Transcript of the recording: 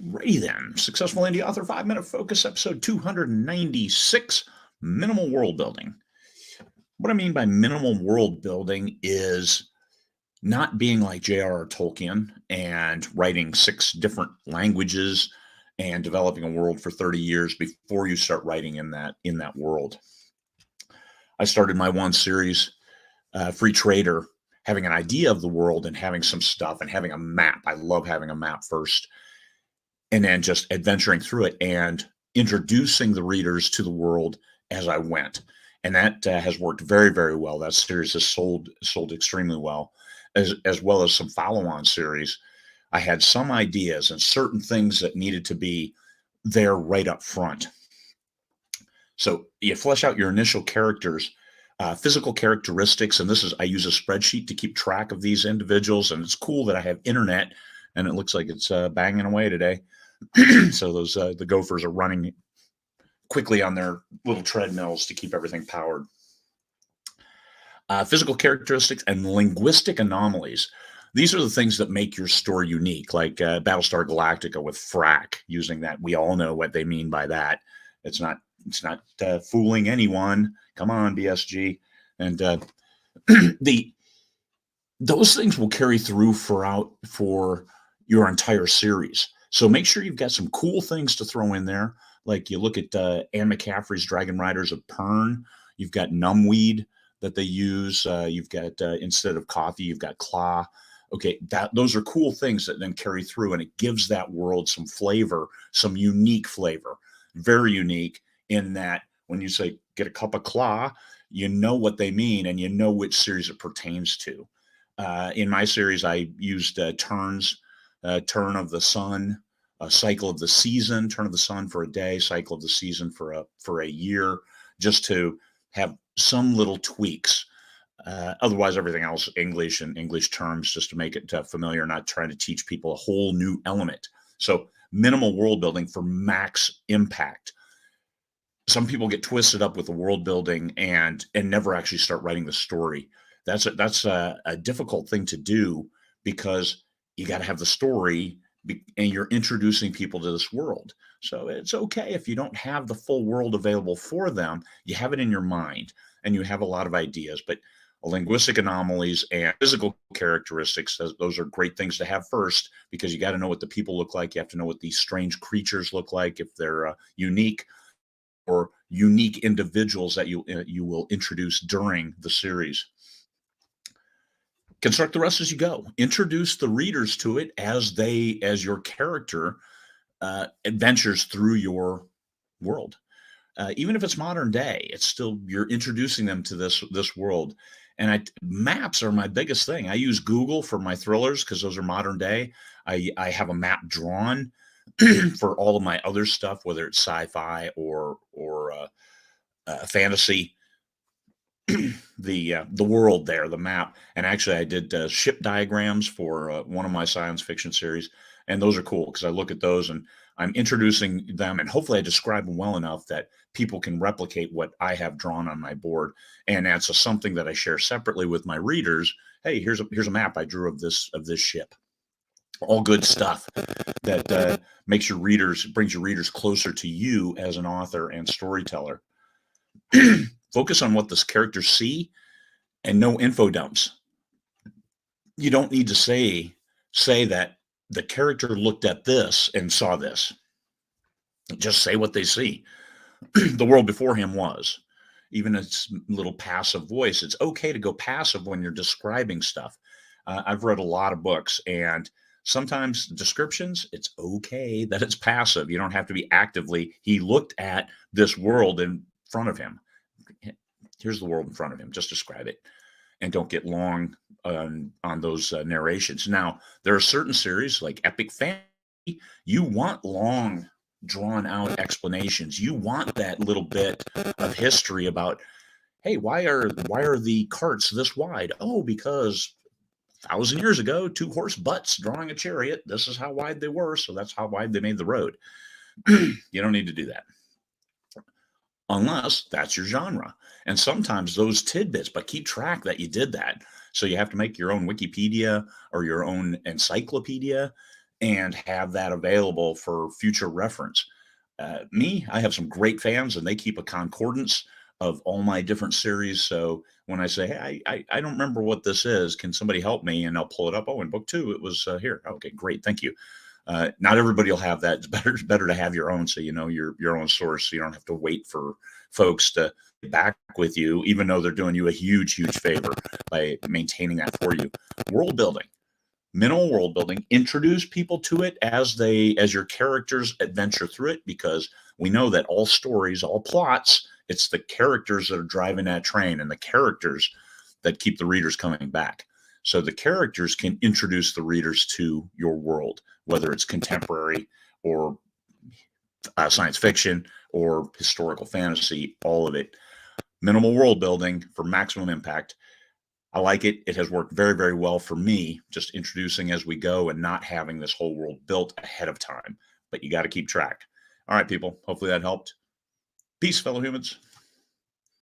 Alrighty then. Successful Indie Author 5-Minute Focus, episode 296, Minimal World Building. What I mean by minimal world building is not being like J.R.R. Tolkien and writing 6 different languages and developing a world for 30 years before you start writing in that world. I started my one series, Free Trader, having an idea of the world and having some stuff and having a map. I love having a map first. And then just adventuring through it and introducing the readers to the world as I went. And that has worked very, very well. That series has sold extremely well, as well as some follow-on series. I had some ideas and certain things that needed to be there right up front. So you flesh out your initial characters, physical characteristics, and I use a spreadsheet to keep track of these individuals. And it's cool that I have internet, and it looks like it's banging away today. So those the gophers are running quickly on their little treadmills to keep everything powered. Physical characteristics and linguistic anomalies. These are the things that make your story unique, like Battlestar Galactica with frack, using that. We all know what they mean by that. It's not fooling anyone. Come on, BSG. And those things will carry through for your entire series. So make sure you've got some cool things to throw in there. Like you look at Anne McCaffrey's Dragon Riders of Pern. You've got numbweed that they use. You've got, instead of coffee, you've got claw. Okay, those are cool things that then carry through, and it gives that world some flavor, some unique flavor. Very unique in that when you say, get a cup of claw, you know what they mean, and you know which series it pertains to. In my series, I used turns, turn of the sun, a cycle of the season, turn of the sun for a day, cycle of the season for a year, just to have some little tweaks. Otherwise, everything else, English and English terms, just to make it familiar, not trying to teach people a whole new element. So minimal world building for max impact. Some people get twisted up with the world building and never actually start writing the story. That's a difficult thing to do, because you got to have the story and you're introducing people to this world. So it's okay if you don't have the full world available for them. You have it in your mind and you have a lot of ideas, but linguistic anomalies and physical characteristics, those are great things to have first, because you got to know what the people look like. You have to know what these strange creatures look like, if they're unique, or unique individuals that you will introduce during the series. Construct the rest as you go. Introduce the readers to it as your character adventures through your world. Even if it's modern day, it's still, you're introducing them to this world. And maps are my biggest thing. I use Google for my thrillers because those are modern day. I have a map drawn for all of my other stuff, whether it's sci-fi or fantasy. The world there, the map. And actually I did ship diagrams for one of my science fiction series, and those are cool because I look at those and I'm introducing them, and hopefully I describe them well enough that people can replicate what I have drawn on my board. And that's something that I share separately with my readers. Hey, here's a map I drew of this ship. All good stuff that brings your readers closer to you as an author and storyteller. Focus on what this characters see, and no info dumps. You don't need to say that the character looked at this and saw this. Just say what they see. The world before him was. Even its little passive voice. It's okay to go passive when you're describing stuff. I've read a lot of books, and sometimes descriptions, it's okay that it's passive. You don't have to be actively, he looked at this world in front of him. Here's the world in front of him. Just describe it, and don't get long on those narrations. Now, there are certain series like epic fantasy. You want long, drawn out explanations. You want that little bit of history about, hey, why are the carts this wide? Oh, because 1,000 years ago, 2 horse butts drawing a chariot. This is how wide they were, so that's how wide they made the road. You don't need to do that, unless that's your genre. And sometimes those tidbits, but keep track that you did that. So you have to make your own Wikipedia or your own encyclopedia and have that available for future reference. I have some great fans, and they keep a concordance of all my different series. So when I say, hey, I don't remember what this is, can somebody help me? And I'll pull it up. Oh, in book 2, it was here. Okay, great. Thank you. Not everybody will have that. It's better to have your own, so you know your own source, so you don't have to wait for folks to get back with you, even though they're doing you a huge favor by maintaining that for you. World building, minimal world building. Introduce people to it as your characters adventure through it, because we know that all stories, all plots, it's the characters that are driving that train, and the characters that keep the readers coming back. So the characters can introduce the readers to your world, whether it's contemporary or science fiction or historical fantasy, all of it. Minimal world building for maximum impact. I like it. It has worked very, very well for me, just introducing as we go and not having this whole world built ahead of time. But you got to keep track. All right, people. Hopefully that helped. Peace, fellow humans.